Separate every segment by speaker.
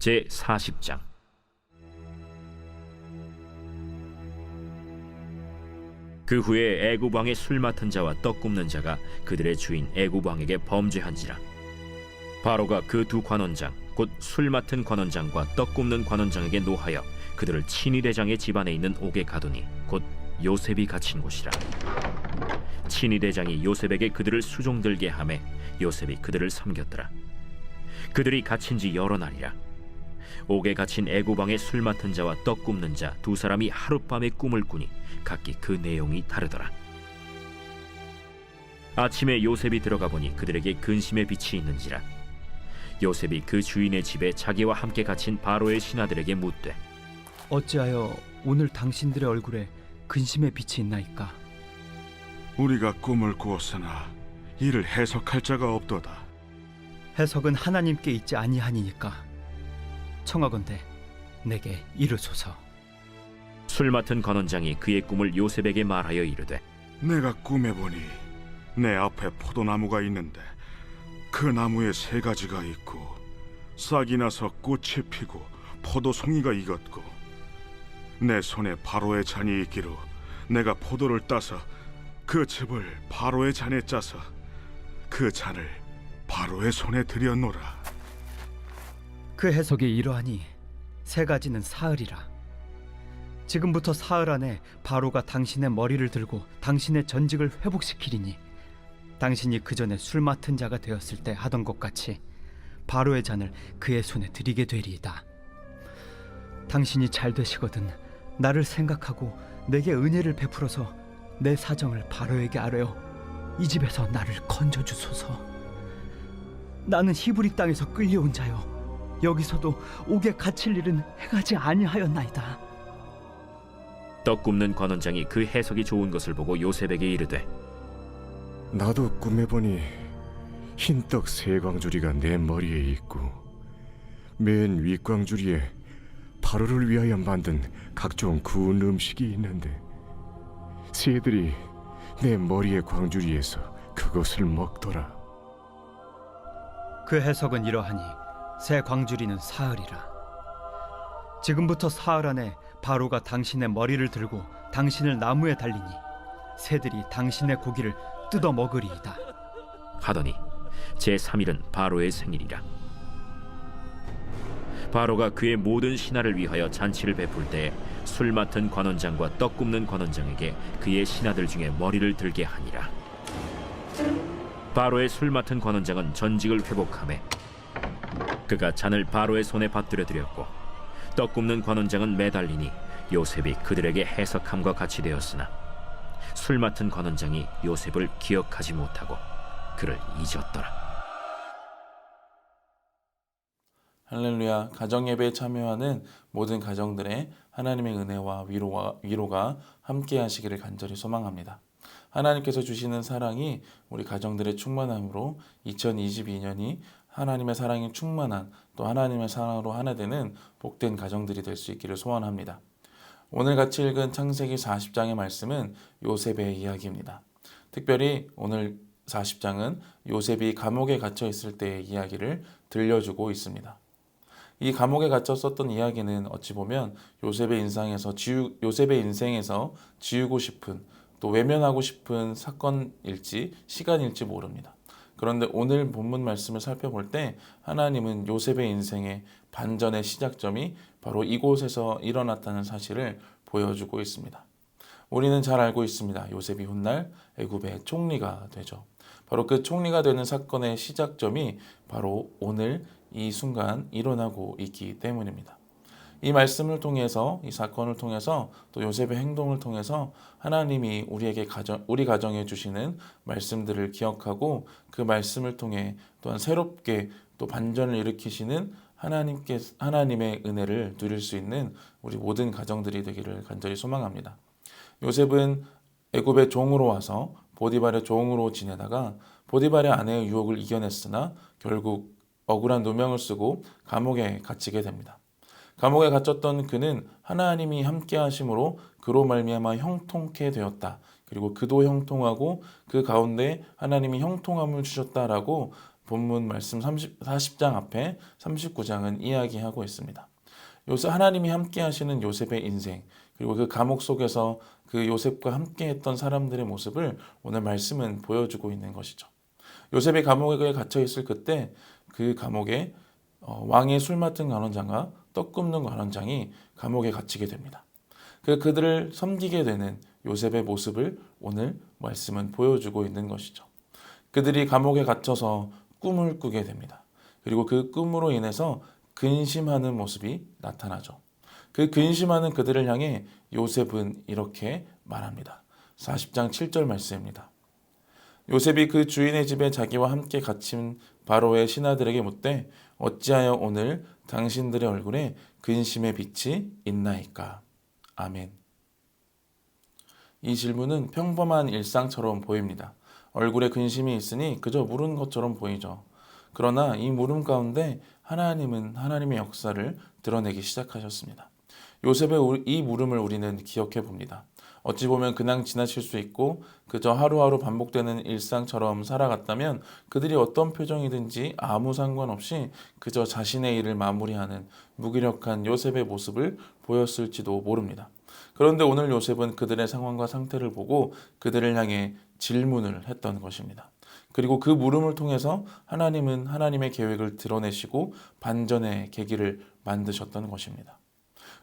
Speaker 1: 제 40장. 그 후에 애굽 왕의 술 맡은 자와 떡 굽는 자가 그들의 주인 애굽 왕에게 범죄한지라. 바로가 그 두 관원장 곧 술 맡은 관원장과 떡 굽는 관원장에게 노하여 그들을 친위 대장의 집안에 있는 옥에 가두니 곧 요셉이 갇힌 곳이라. 친위 대장이 요셉에게 그들을 수종들게 하매 요셉이 그들을 섬겼더라. 그들이 갇힌 지 여러 날이라. 옥에 갇힌 애굽 왕의 술 맡은 자와 떡 굽는 자 두 사람이 하룻밤에 꿈을 꾸니 각기 그 내용이 다르더라. 아침에 요셉이 들어가 보니 그들에게 근심의 빛이 있는지라. 요셉이 그 주인의 집에 자기와 함께 갇힌 바로의 신하들에게 묻되,
Speaker 2: 어찌하여 오늘 당신들의 얼굴에 근심의 빛이 있나이까?
Speaker 3: 우리가 꿈을 꾸었으나 이를 해석할 자가 없도다.
Speaker 2: 해석은 하나님께 있지 아니하니까 청하건대 내게 이르소서.
Speaker 1: 술 맡은 관원장이 그의 꿈을 요셉에게 말하여 이르되,
Speaker 3: 내가 꿈에 보니 내 앞에 포도나무가 있는데 그 나무에 세 가지가 있고 싹이 나서 꽃이 피고 포도송이가 익었고 내 손에 바로의 잔이 있기로 내가 포도를 따서 그 즙을 바로의 잔에 짜서 그 잔을 바로의 손에 들여놓으라.
Speaker 2: 그 해석이 이러하니 세 가지는 사흘이라. 지금부터 사흘 안에 바로가 당신의 머리를 들고 당신의 전직을 회복시키리니 당신이 그 전에 술 맡은 자가 되었을 때 하던 것 같이 바로의 잔을 그의 손에 드리게 되리이다. 당신이 잘 되시거든 나를 생각하고 내게 은혜를 베풀어서 내 사정을 바로에게 아뢰어 이 집에서 나를 건져주소서. 나는 히브리 땅에서 끌려온 자요 여기서도 옥에 갇힐 일은 행하지 아니하였나이다.
Speaker 1: 떡 굽는 관원장이 그 해석이 좋은 것을 보고 요셉에게 이르되,
Speaker 4: 나도 꿈에 보니 흰떡 세 광주리가 내 머리에 있고 맨 윗광주리에 바로를 위하여 만든 각종 구운 음식이 있는데 새들이 내 머리의 광주리에서 그것을 먹더라.
Speaker 2: 그 해석은 이러하니 새 광주리는 사흘이라. 지금부터 사흘 안에 바로가 당신의 머리를 들고 당신을 나무에 달리니 새들이 당신의 고기를 뜯어 먹으리이다.
Speaker 1: 하더니 제 3일은 바로의 생일이라. 바로가 그의 모든 신하를 위하여 잔치를 베풀 때에 술 맡은 관원장과 떡 굽는 관원장에게 그의 신하들 중에 머리를 들게 하니라. 바로의 술 맡은 관원장은 전직을 회복하매 그가 잔을 바로의 손에 받들어 드렸고 떡 굽는 관원장은 매달리니 요셉이 그들에게 해석함과 같이 되었으나 술 맡은 관원장이 요셉을 기억하지 못하고 그를 잊었더라.
Speaker 5: 할렐루야. 가정예배에 참여하는 모든 가정들의 하나님의 은혜와 위로가 함께 하시기를 간절히 소망합니다. 하나님께서 주시는 사랑이 우리 가정들의 충만함으로 2022년이 하나님의 사랑이 충만한 또 하나님의 사랑으로 하나 되는 복된 가정들이 될 수 있기를 소원합니다. 오늘 같이 읽은 창세기 40장의 말씀은 요셉의 이야기입니다. 특별히 오늘 40장은 요셉이 감옥에 갇혀 있을 때의 이야기를 들려주고 있습니다. 이 감옥에 갇혔었던 이야기는 어찌 보면 요셉의 인생에서 지우고 싶은 또 외면하고 싶은 사건일지 시간일지 모릅니다. 그런데 오늘 본문 말씀을 살펴볼 때 하나님은 요셉의 인생의 반전의 시작점이 바로 이곳에서 일어났다는 사실을 보여주고 있습니다. 우리는 잘 알고 있습니다. 요셉이 훗날 애굽의 총리가 되죠. 바로 그 총리가 되는 사건의 시작점이 바로 오늘 이 순간 일어나고 있기 때문입니다. 이 말씀을 통해서 이 사건을 통해서 또 요셉의 행동을 통해서 하나님이 우리 가정에 주시는 말씀들을 기억하고 그 말씀을 통해 또한 새롭게 또 반전을 일으키시는 하나님의 은혜를 누릴 수 있는 우리 모든 가정들이 되기를 간절히 소망합니다. 요셉은 애굽의 종으로 와서 보디발의 종으로 지내다가 보디발의 아내의 유혹을 이겨냈으나 결국 억울한 누명을 쓰고 감옥에 갇히게 됩니다. 감옥에 갇혔던 그는 하나님이 함께 하심으로 그로 말미암아 형통케 되었다. 그리고 그도 형통하고 그 가운데 하나님이 형통함을 주셨다라고 본문 말씀 40장 앞에 39장은 이야기하고 있습니다. 하나님이 함께 하시는 요셉의 인생, 그리고 그 감옥 속에서 그 요셉과 함께 했던 사람들의 모습을 오늘 말씀은 보여주고 있는 것이죠. 요셉이 감옥에 갇혀 있을 그때 그 감옥에 왕의 술 맡은 관원장과 떡 굽는 관원장이 감옥에 갇히게 됩니다. 그들을 섬기게 되는 요셉의 모습을 오늘 말씀은 보여주고 있는 것이죠. 그들이 감옥에 갇혀서 꿈을 꾸게 됩니다. 그리고 그 꿈으로 인해서 근심하는 모습이 나타나죠. 그 근심하는 그들을 향해 요셉은 이렇게 말합니다. 40장 7절 말씀입니다. 요셉이 그 주인의 집에 자기와 함께 갇힌 바로의 신하들에게 묻되 어찌하여 오늘 당신들의 얼굴에 근심의 빛이 있나이까? 아멘. 이 질문은 평범한 일상처럼 보입니다. 얼굴에 근심이 있으니 그저 물은 것처럼 보이죠. 그러나 이 물음 가운데 하나님은 하나님의 역사를 드러내기 시작하셨습니다. 요셉의 이 물음을 우리는 기억해 봅니다. 어찌 보면 그냥 지나칠 수 있고 그저 하루하루 반복되는 일상처럼 살아갔다면 그들이 어떤 표정이든지 아무 상관없이 그저 자신의 일을 마무리하는 무기력한 요셉의 모습을 보였을지도 모릅니다. 그런데 오늘 요셉은 그들의 상황과 상태를 보고 그들을 향해 질문을 했던 것입니다. 그리고 그 물음을 통해서 하나님은 하나님의 계획을 드러내시고 반전의 계기를 만드셨던 것입니다.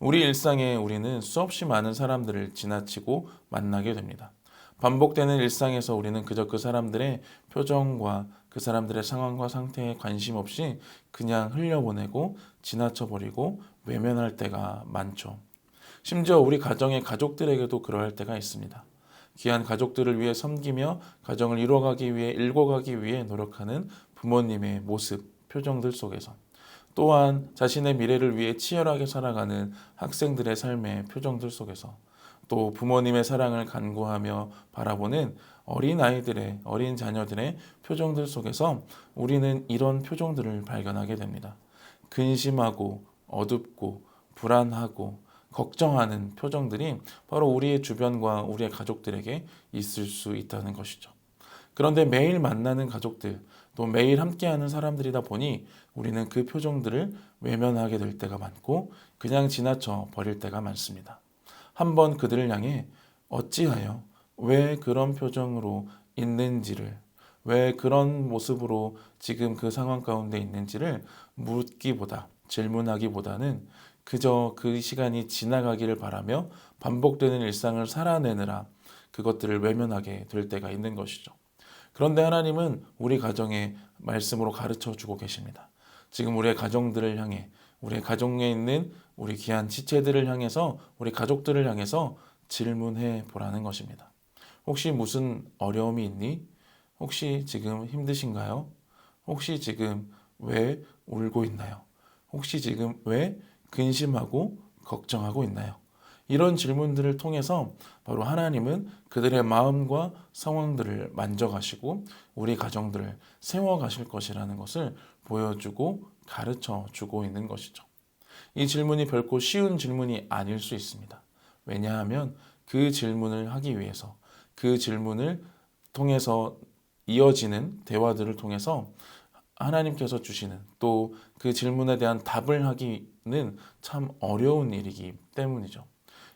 Speaker 5: 우리 일상에 우리는 수없이 많은 사람들을 지나치고 만나게 됩니다. 반복되는 일상에서 우리는 그저 그 사람들의 표정과 그 사람들의 상황과 상태에 관심 없이 그냥 흘려보내고 지나쳐버리고 외면할 때가 많죠. 심지어 우리 가정의 가족들에게도 그러할 때가 있습니다. 귀한 가족들을 위해 섬기며 가정을 이뤄가기 위해 일궈가기 위해 노력하는 부모님의 모습, 표정들 속에서 또한 자신의 미래를 위해 치열하게 살아가는 학생들의 삶의 표정들 속에서 또 부모님의 사랑을 간구하며 바라보는 어린 자녀들의 표정들 속에서 우리는 이런 표정들을 발견하게 됩니다. 근심하고 어둡고 불안하고 걱정하는 표정들이 바로 우리의 주변과 우리의 가족들에게 있을 수 있다는 것이죠. 그런데 매일 만나는 가족들, 또 매일 함께하는 사람들이다 보니 우리는 그 표정들을 외면하게 될 때가 많고 그냥 지나쳐 버릴 때가 많습니다. 한번 그들을 향해 어찌하여 왜 그런 표정으로 있는지를, 왜 그런 모습으로 지금 그 상황 가운데 있는지를 묻기보다, 질문하기보다는 그저 그 시간이 지나가기를 바라며 반복되는 일상을 살아내느라 그것들을 외면하게 될 때가 있는 것이죠. 그런데 하나님은 우리 가정에 말씀으로 가르쳐 주고 계십니다. 지금 우리의 가정들을 향해, 우리의 가정에 있는 우리 귀한 지체들을 향해서, 우리 가족들을 향해서 질문해 보라는 것입니다. 혹시 무슨 어려움이 있니? 혹시 지금 힘드신가요? 혹시 지금 왜 울고 있나요? 혹시 지금 왜 근심하고 걱정하고 있나요? 이런 질문들을 통해서 바로 하나님은 그들의 마음과 상황들을 만져가시고 우리 가정들을 세워가실 것이라는 것을 보여주고 가르쳐 주고 있는 것이죠. 이 질문이 결코 쉬운 질문이 아닐 수 있습니다. 왜냐하면 그 질문을 하기 위해서, 그 질문을 통해서 이어지는 대화들을 통해서 하나님께서 주시는 또 그 질문에 대한 답을 하기는 참 어려운 일이기 때문이죠.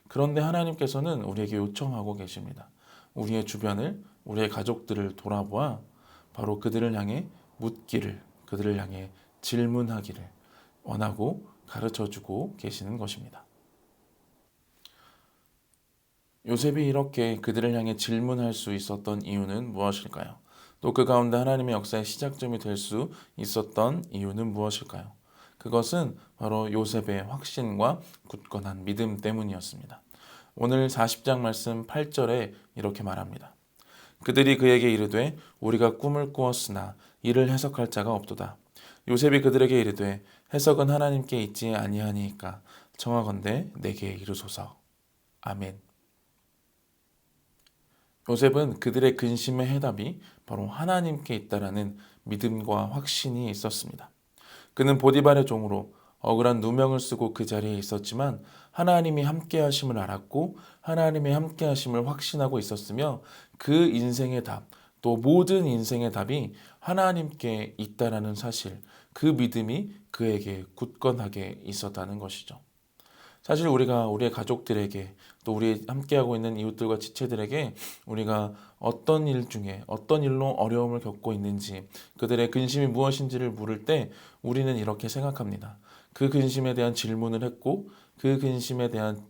Speaker 5: 그런데 하나님께서는 우리에게 요청하고 계십니다. 우리의 주변을, 우리의 가족들을 돌아보아 바로 그들을 향해 묻기를, 그들을 향해 질문하기를 원하고 가르쳐주고 계시는 것입니다. 요셉이 이렇게 그들을 향해 질문할 수 있었던 이유는 무엇일까요? 또 그 가운데 하나님의 역사의 시작점이 될 수 있었던 이유는 무엇일까요? 그것은 바로 요셉의 확신과 굳건한 믿음 때문이었습니다. 오늘 40장 말씀 8절에 이렇게 말합니다. 그들이 그에게 이르되 우리가 꿈을 꾸었으나 이를 해석할 자가 없도다. 요셉이 그들에게 이르되 해석은 하나님께 있지 아니하니이까 청하건대 내게 이르소서. 아멘. 요셉은 그들의 근심의 해답이 바로 하나님께 있다라는 믿음과 확신이 있었습니다. 그는 보디발의 종으로 억울한 누명을 쓰고 그 자리에 있었지만 하나님이 함께 하심을 알았고 하나님의 함께 하심을 확신하고 있었으며 그 인생의 답, 또 모든 인생의 답이 하나님께 있다라는 사실, 그 믿음이 그에게 굳건하게 있었다는 것이죠. 사실 우리가 우리의 가족들에게 또 우리 함께하고 있는 이웃들과 지체들에게 우리가 어떤 일 중에 어떤 일로 어려움을 겪고 있는지 그들의 근심이 무엇인지를 물을 때 우리는 이렇게 생각합니다. 그 근심에 대한 질문을 했고 그 근심에 대한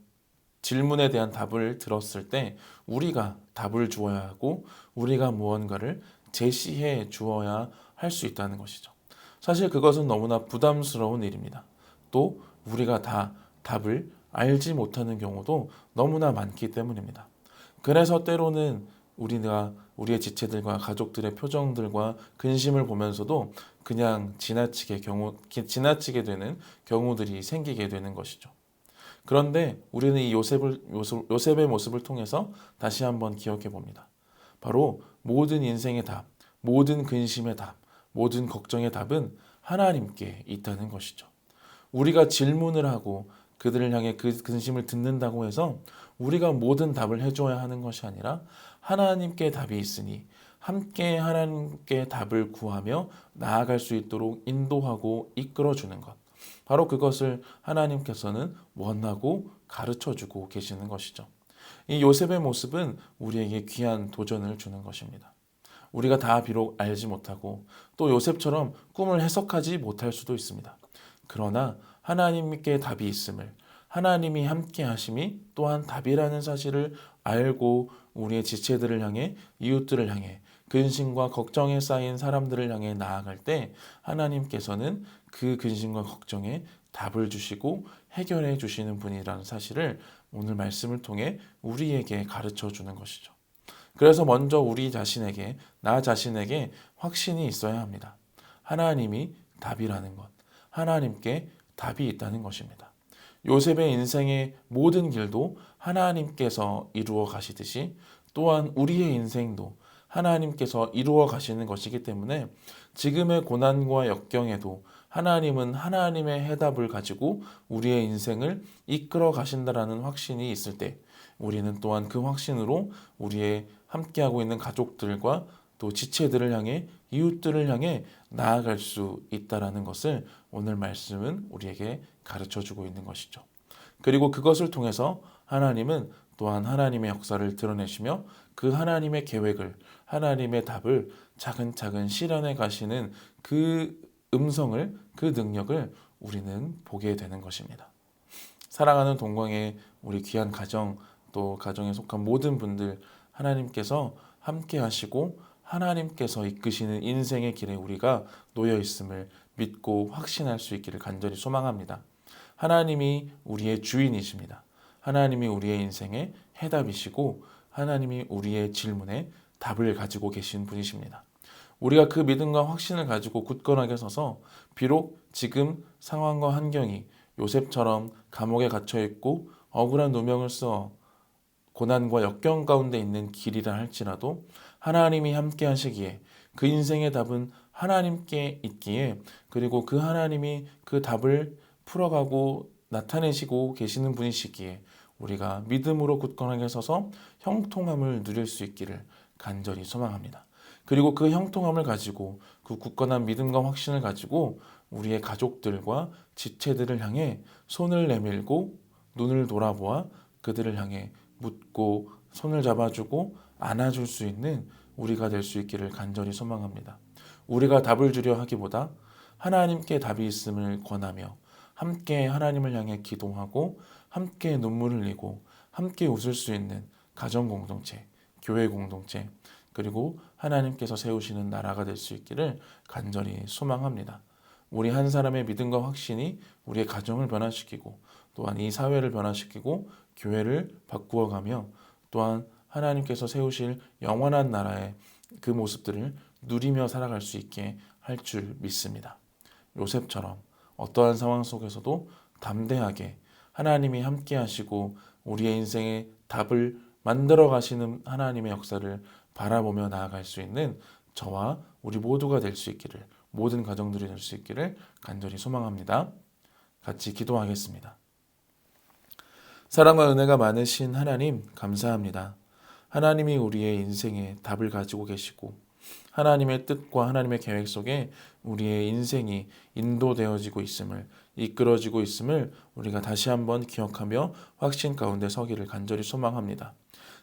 Speaker 5: 질문에 대한 답을 들었을 때 우리가 답을 주어야 하고 우리가 무언가를 제시해 주어야 할 수 있다는 것이죠. 사실 그것은 너무나 부담스러운 일입니다. 또 우리가 다 답을 알지 못하는 경우도 너무나 많기 때문입니다. 그래서 때로는 우리가 우리의 지체들과 가족들의 표정들과 근심을 보면서도 그냥 지나치게 되는 경우들이 생기게 되는 것이죠. 그런데 우리는 이 요셉의 모습을 통해서 다시 한번 기억해 봅니다. 바로 모든 인생의 답, 모든 근심의 답, 모든 걱정의 답은 하나님께 있다는 것이죠. 우리가 질문을 하고 그들을 향해 그 근심을 듣는다고 해서 우리가 모든 답을 해줘야 하는 것이 아니라 하나님께 답이 있으니 함께 하나님께 답을 구하며 나아갈 수 있도록 인도하고 이끌어주는 것. 바로 그것을 하나님께서는 원하고 가르쳐주고 계시는 것이죠. 이 요셉의 모습은 우리에게 귀한 도전을 주는 것입니다. 우리가 다 비록 알지 못하고 또 요셉처럼 꿈을 해석하지 못할 수도 있습니다. 그러나 하나님께 답이 있음을, 하나님이 함께 하심이 또한 답이라는 사실을 알고 우리의 지체들을 향해, 이웃들을 향해, 근심과 걱정에 쌓인 사람들을 향해 나아갈 때 하나님께서는 그 근심과 걱정에 답을 주시고 해결해 주시는 분이라는 사실을 오늘 말씀을 통해 우리에게 가르쳐 주는 것이죠. 그래서 먼저 우리 자신에게, 나 자신에게 확신이 있어야 합니다. 하나님이 답이라는 것, 하나님께 답이 있다는 것입니다. 요셉의 인생의 모든 길도 하나님께서 이루어 가시듯이 또한 우리의 인생도 하나님께서 이루어 가시는 것이기 때문에 지금의 고난과 역경에도 하나님은 하나님의 해답을 가지고 우리의 인생을 이끌어 가신다라는 확신이 있을 때 우리는 또한 그 확신으로 우리의 함께하고 있는 가족들과 또 지체들을 향해 이웃들을 향해 나아갈 수 있다라는 것을 오늘 말씀은 우리에게 가르쳐 주고 있는 것이죠. 그리고 그것을 통해서 하나님은 또한 하나님의 역사를 드러내시며 그 하나님의 계획을, 하나님의 답을 차근차근 실현해 가시는 그 음성을, 그 능력을 우리는 보게 되는 것입니다. 사랑하는 동광의 우리 귀한 가정, 또 가정에 속한 모든 분들, 하나님께서 함께 하시고 하나님께서 이끄시는 인생의 길에 우리가 놓여 있음을 믿고 확신할 수 있기를 간절히 소망합니다. 하나님이 우리의 주인이십니다. 하나님이 우리의 인생의 해답이시고 하나님이 우리의 질문에 답을 가지고 계신 분이십니다. 우리가 그 믿음과 확신을 가지고 굳건하게 서서 비록 지금 상황과 환경이 요셉처럼 감옥에 갇혀 있고 억울한 누명을 써 고난과 역경 가운데 있는 길이라 할지라도 하나님이 함께 하시기에 그 인생의 답은 하나님께 있기에 그리고 그 하나님이 그 답을 풀어가고 나타내시고 계시는 분이시기에 우리가 믿음으로 굳건하게 서서 형통함을 누릴 수 있기를 간절히 소망합니다. 그리고 그 형통함을 가지고 그 굳건한 믿음과 확신을 가지고 우리의 가족들과 지체들을 향해 손을 내밀고 눈을 돌아보아 그들을 향해 묻고 손을 잡아주고 안아줄 수 있는 우리가 될 수 있기를 간절히 소망합니다. 우리가 답을 주려 하기보다 하나님께 답이 있음을 권하며 함께 하나님을 향해 기도하고 함께 눈물을 흘리고 함께 웃을 수 있는 가정 공동체, 교회 공동체, 그리고 하나님께서 세우시는 나라가 될 수 있기를 간절히 소망합니다. 우리 한 사람의 믿음과 확신이 우리의 가정을 변화시키고 또한 이 사회를 변화시키고 교회를 바꾸어가며 또한 하나님께서 세우실 영원한 나라의 그 모습들을 누리며 살아갈 수 있게 할 줄 믿습니다. 요셉처럼 어떠한 상황 속에서도 담대하게 하나님이 함께 하시고 우리의 인생의 답을 만들어 가시는 하나님의 역사를 바라보며 나아갈 수 있는 저와 우리 모두가 될 수 있기를, 모든 가정들이 될 수 있기를 간절히 소망합니다. 같이 기도하겠습니다. 사랑과 은혜가 많으신 하나님 감사합니다. 하나님이 우리의 인생에 답을 가지고 계시고 하나님의 뜻과 하나님의 계획 속에 우리의 인생이 인도되어지고 있음을, 이끌어지고 있음을 우리가 다시 한번 기억하며 확신 가운데 서기를 간절히 소망합니다.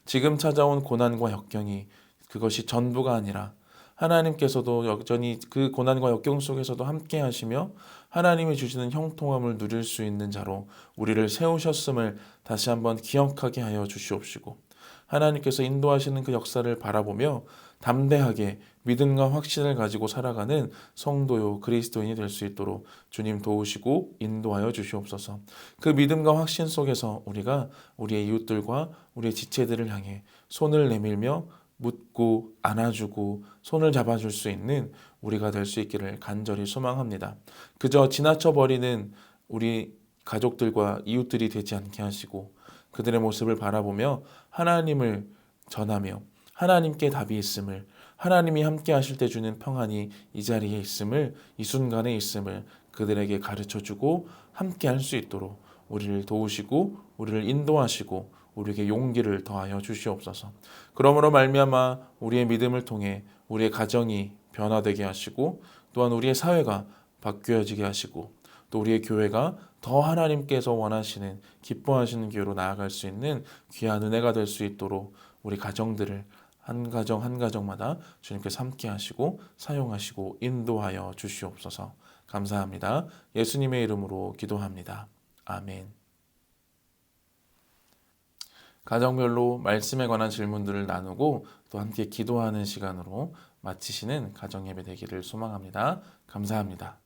Speaker 5: 지금 찾아온 고난과 역경이 그것이 전부가 아니라 하나님께서도 여전히 그 고난과 역경 속에서도 함께 하시며 하나님이 주시는 형통함을 누릴 수 있는 자로 우리를 세우셨음을 다시 한번 기억하게 하여 주시옵시고, 하나님께서 인도하시는 그 역사를 바라보며 담대하게 믿음과 확신을 가지고 살아가는 성도요 그리스도인이 될 수 있도록 주님 도우시고 인도하여 주시옵소서. 그 믿음과 확신 속에서 우리가 우리의 이웃들과 우리의 지체들을 향해 손을 내밀며 묻고 안아주고 손을 잡아줄 수 있는 우리가 될 수 있기를 간절히 소망합니다. 그저 지나쳐 버리는 우리 가족들과 이웃들이 되지 않게 하시고 그들의 모습을 바라보며 하나님을 전하며 하나님께 답이 있음을, 하나님이 함께 하실 때 주는 평안이 이 자리에 있음을, 이 순간에 있음을 그들에게 가르쳐주고 함께 할 수 있도록 우리를 도우시고 우리를 인도하시고 우리에게 용기를 더하여 주시옵소서. 그러므로 말미암아 우리의 믿음을 통해 우리의 가정이 변화되게 하시고 또한 우리의 사회가 바뀌어지게 하시고 또 우리의 교회가 더 하나님께서 원하시는 기뻐하시는 교회로 나아갈 수 있는 귀한 은혜가 될 수 있도록 우리 가정들을 한 가정 한 가정마다 주님께서 함께 하시고 사용하시고 인도하여 주시옵소서. 감사합니다. 예수님의 이름으로 기도합니다. 아멘. 가정별로 말씀에 관한 질문들을 나누고 또 함께 기도하는 시간으로 마치시는 가정예배 되기를 소망합니다. 감사합니다.